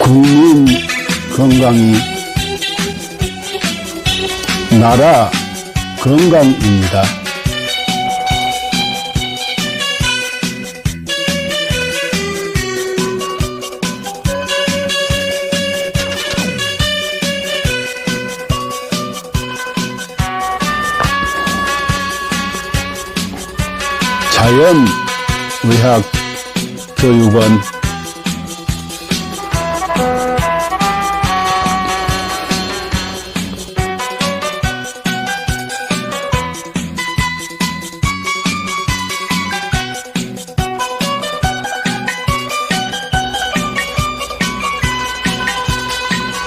국민 건강이 나라 건강입니다. 자연의학교육원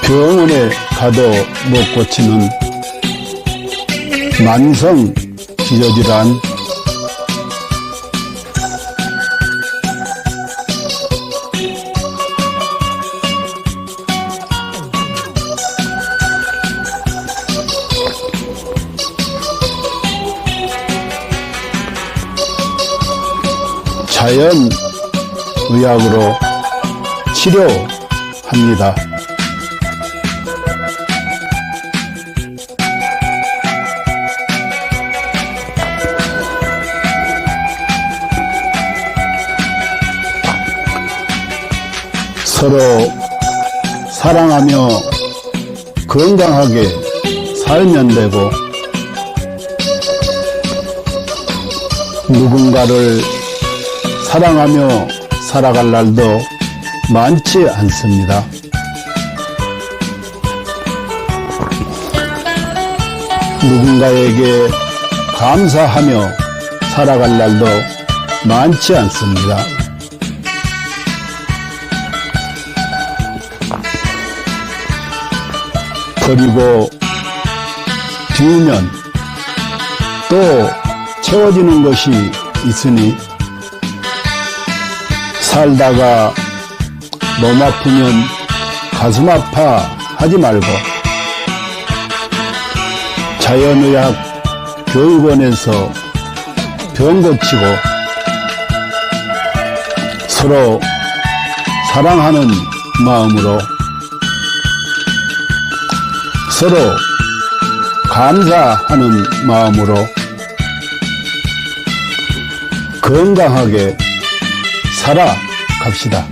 병원에 가도 못 고치는 만성 기저질환, 자연의학으로 치료합니다. 서로 사랑하며 건강하게 살면 되고, 누군가를 사랑하며 살아갈 날도 많지 않습니다. 누군가에게 감사하며 살아갈 날도 많지 않습니다. 그리고 비우면 또 채워지는 것이 있으니, 살다가 몸 아프면 가슴 아파 하지 말고 자연의학 교육원에서 병 고치고 서로 사랑하는 마음으로, 서로 감사하는 마음으로 건강하게 살아갑시다.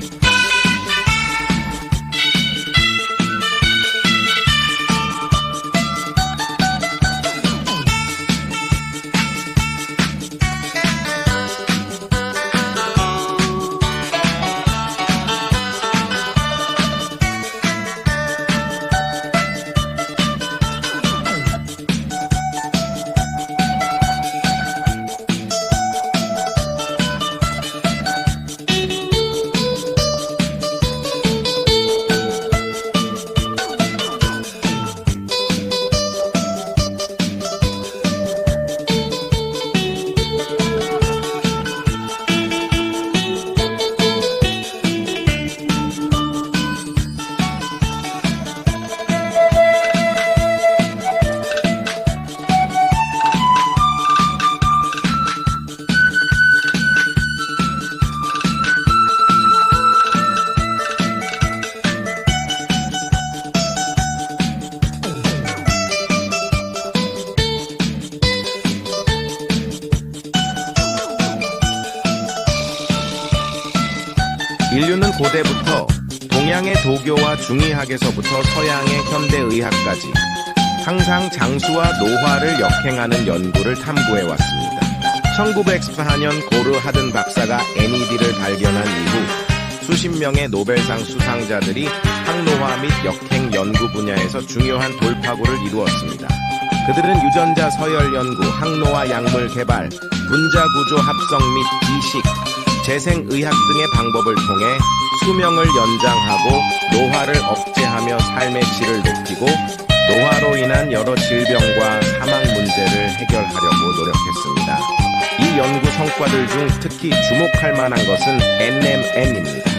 인류는 고대부터 동양의 도교와 중의학에서부터 서양의 현대의학까지 항상 장수와 노화를 역행하는 연구를 탐구해왔습니다. 1914년 고르 하든 박사가 NED를 발견한 이후 수십 명의 노벨상 수상자들이 항노화 및 역행 연구 분야에서 중요한 돌파구를 이루었습니다. 그들은 유전자 서열 연구, 항노화 약물 개발, 분자구조 합성 및 이식, 재생의학 등의 방법을 통해 수명을 연장하고 노화를 억제하며 삶의 질을 높이고 노화로 인한 여러 질병과 사망 문제를 해결하려고 노력했습니다. 이 연구 성과들 중 특히 주목할 만한 것은 NMN입니다.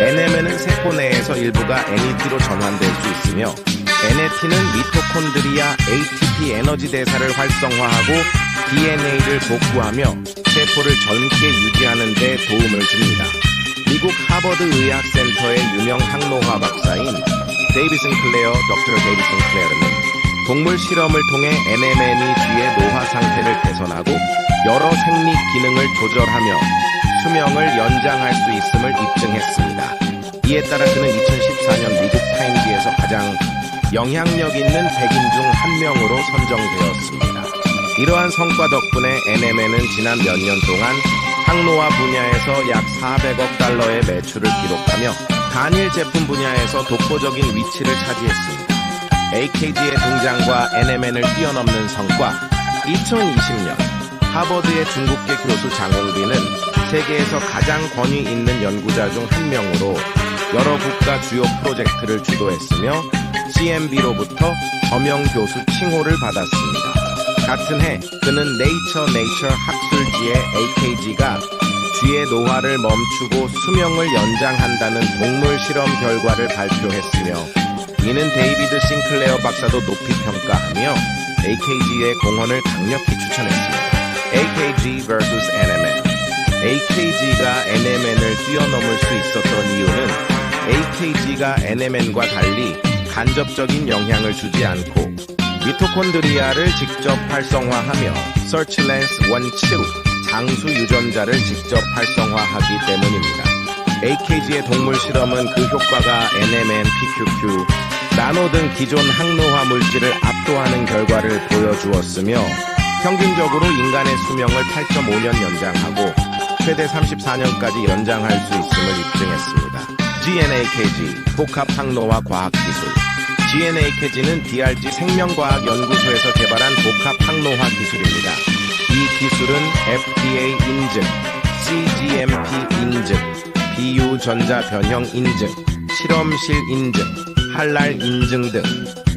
NMN은 세포 내에서 일부가 NET로 전환될 수 있으며, NAT는 미토콘드리아 ATP 에너지 대사를 활성화하고 DNA를 복구하며 세포를 젊게 유지하는 데 도움을 줍니다. 미국 하버드 의학센터의 유명 항노화 박사인 데이비 싱클레어, 덕터 데이비 싱클레어는 동물 실험을 통해 NMN이 쥐의 노화 상태를 개선하고 여러 생리 기능을 조절하며 수명을 연장할 수 있음을 입증했습니다. 이에 따라 그는 2014년 미국 타임지에서 가장 영향력 있는 100인 중 한 명으로 선정되었습니다. 이러한 성과 덕분에 NMN은 지난 몇 년 동안 항노화 분야에서 약 400억 달러의 매출을 기록하며 단일 제품 분야에서 독보적인 위치를 차지했습니다. AKG의 등장과 NMN을 뛰어넘는 성과. 2020년 하버드의 중국계 교수 장홍빈은 세계에서 가장 권위 있는 연구자 중 한 명으로 여러 국가 주요 프로젝트를 주도했으며 CMB로부터 저명 교수 칭호를 받았습니다. 같은 해 그는 네이처 학술지에 AKG가 쥐의 노화를 멈추고 수명을 연장한다는 동물 실험 결과를 발표했으며 이는 데이비드 싱클레어 박사도 높이 평가하며 AKG의 공헌을 강력히 추천했습니다. AKG vs NMN. AKG가 NMN을 뛰어넘을 수 있었던 이유는 AKG가 NMN과 달리 간접적인 영향을 주지 않고 미토콘드리아를 직접 활성화하며 서치랜스 원치루 장수 유전자를 직접 활성화하기 때문입니다. AKG의 동물 실험은 그 효과가 NMN, PQQ, 나노 등 기존 항노화 물질을 압도하는 결과를 보여주었으며 평균적으로 인간의 수명을 8.5년 연장하고 최대 34년까지 연장할 수 있음을 입증했습니다. GNAKG, 복합 항노화 과학기술. GNAKG는 DRG 생명과학연구소에서 개발한 복합 항노화 기술입니다. 이 기술은 FDA 인증, CGMP 인증, 비유전자 변형 인증, 실험실 인증, 할랄 인증 등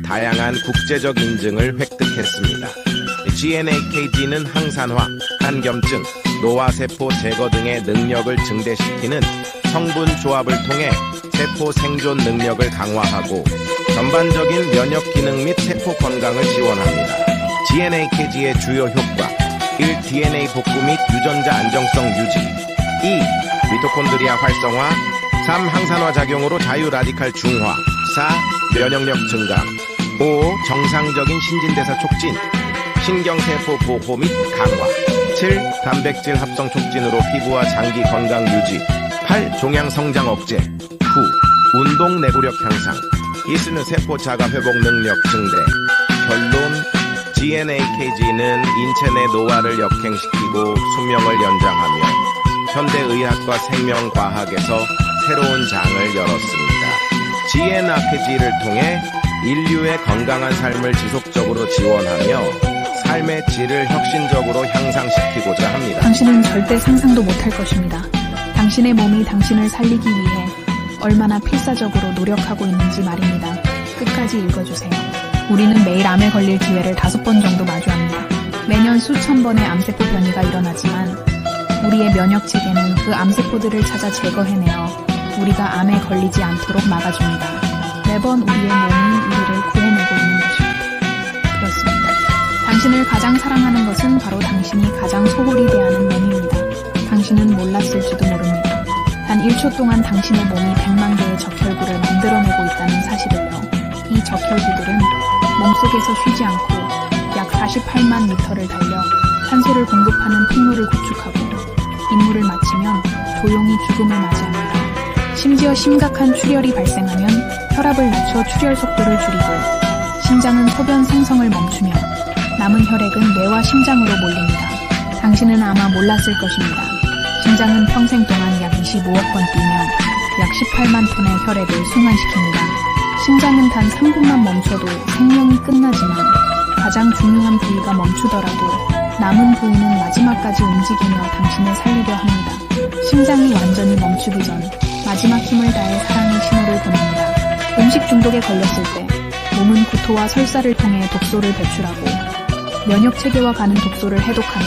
다양한 국제적 인증을 획득했습니다. GNAKG는 항산화, 간염증, 노화세포 제거 등의 능력을 증대시키는 성분 조합을 통해 세포 생존 능력을 강화하고 전반적인 면역 기능 및 세포 건강을 지원합니다. GNAKG의 주요 효과 1. DNA 복구 및 유전자 안정성 유지 2. 미토콘드리아 활성화 3. 항산화 작용으로 자유 라디칼 중화 4. 면역력 증강 5. 정상적인 신진대사 촉진 신경세포 보호 및 강화 7. 단백질 합성 촉진으로 피부와 장기 건강 유지 8. 종양 성장 억제 9. 운동 내구력 향상 이스는 세포 자가 회복 능력 증대 결론 GNAKG는 인체 내 노화를 역행시키고 수명을 연장하며 현대의학과 생명과학에서 새로운 장을 열었습니다. GNAKG를 통해 인류의 건강한 삶을 지속적으로 지원하며 삶의 질을 혁신적으로 향상시키고자 합니다. 당신은 절대 상상도 못할 것입니다. 당신의 몸이 당신을 살리기 위해 얼마나 필사적으로 노력하고 있는지 말입니다. 끝까지 읽어주세요. 우리는 매일 암에 걸릴 기회를 5번 정도 마주합니다. 매년 수천 번의 암세포 변이가 일어나지만 우리의 면역체계는 그 암세포들을 찾아 제거해내어 우리가 암에 걸리지 않도록 막아줍니다. 매번 우리의 몸이 우리를 구해내고 있는 것입니다. 그렇습니다. 당신을 가장 사랑하는 것은 바로 당신이 가장 소홀히 대하는 몸입니다. 당신은 몰랐을지도 모릅니다. 단 1초 동안 당신의 몸이 100만 개의 적혈구를 만들어내고 있다는 사실을요. 이 적혈구들은 몸속에서 쉬지 않고 약 48만 미터를 달려 산소를 공급하는 핏물을 구축하고 임무를 마치면 조용히 죽음을 맞이합니다. 심지어 심각한 출혈이 발생하면 혈압을 낮춰 출혈 속도를 줄이고 심장은 소변 생성을 멈추며 남은 혈액은 뇌와 심장으로 몰립니다. 당신은 아마 몰랐을 것입니다. 심장은 평생 동안 약 25억 번 뛰며 약 18만 톤의 혈액을 순환시킵니다. 심장은 단 3분만 멈춰도 생명이 끝나지만 가장 중요한 부위가 멈추더라도 남은 부위는 마지막까지 움직이며 당신을 살리려 합니다. 심장이 완전히 멈추기 전 마지막 힘을 다해 사랑의 신호를 보냅니다. 음식 중독에 걸렸을 때 몸은 구토와 설사를 통해 독소를 배출하고 면역체계와 가는 독소를 해독하며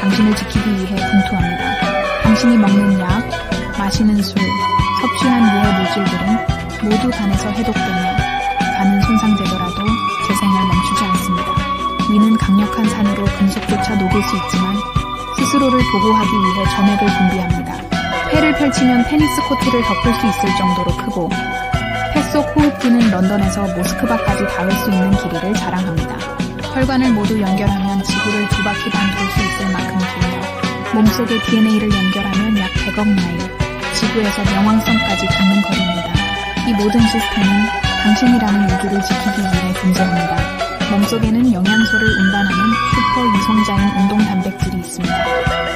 당신을 지키기 위해 분투합니다. 당신이 먹는 약, 마시는 술, 섭취한 유해 물질들은 모두 간에서 해독되며 간은 손상되더라도 재생을 멈추지 않습니다. 위는 강력한 산으로 금속조차 녹일 수 있지만 스스로를 보호하기 위해 점액을 분비합니다. 폐를 펼치면 테니스 코트를 덮을 수 있을 정도로 크고 폐 속 호흡기는 런던에서 모스크바까지 닿을 수 있는 길이를 자랑합니다. 혈관을 모두 연결하면 지구를 2바퀴 반 돌 수 있을 만큼 길며 몸속의 DNA를 연결하면 약 100억 마일, 지구에서 명왕성까지 닿는 거리입니다. 이 모든 시스템은 당신이라는 우주를 지키기 위해 존재합니다. 몸속에는 영양소를 운반하는 슈퍼 이송자인 운동 단백질이 있습니다.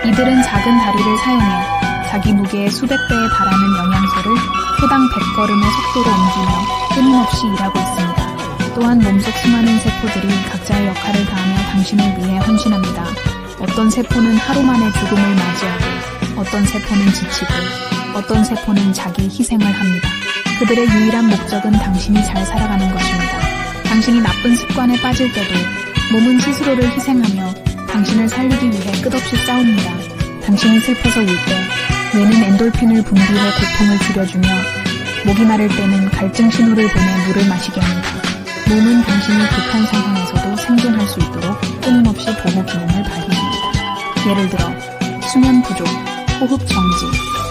이들은 작은 다리를 사용해 자기 무게의 수백 배에 달하는 영양소를 초당 100걸음의 속도로 옮기며 끊임없이 일하고 있습니다. 또한 몸속 수많은 세포들이 각자의 역할을 다하며 당신을 위해 헌신합니다. 어떤 세포는 하루 만에 죽음을 맞이하고 어떤 세포는 지치고 어떤 세포는 자기 희생을 합니다. 그들의 유일한 목적은 당신이 잘 살아가는 것입니다. 당신이 나쁜 습관에 빠질 때도 몸은 스스로를 희생하며 당신을 살리기 위해 끝없이 싸웁니다. 당신이 슬퍼서 울 때 뇌는 엔돌핀을 분비해 고통을 줄여주며 목이 마를 때는 갈증 신호를 보내 물을 마시게 합니다. 몸은 당신이 극한 상황에서도 생존할 수 있도록 끊임없이 보호 기능을 발휘합니다. 예를 들어 수면 부족, 호흡 정지,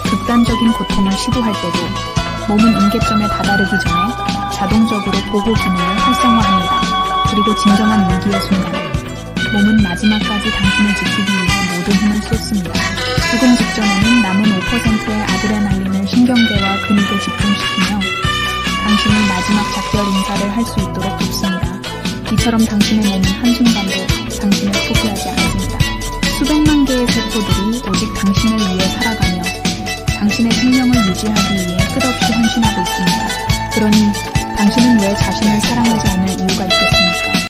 극단적인 고통을 시도할 때도 몸은 임계점에 다다르기 전에 자동적으로 보호 기능을 활성화합니다. 그리고 진정한 위기의 순간, 몸은 마지막까지 당신을 지키기 위해 모든 힘을 쏟습니다. 죽음 직전에는 남은 5%의 아드레날린을 신경계와 근육에 집중시키며 당신이 마지막 작별 인사를 할 수 있도록 돕습니다. 이처럼 당신의 몸은 한순간도 당신을 포기하지 않습니다. 수백만 개의 세포들이 오직 당신을 위해 살아가며 당신의 생명을 유지하기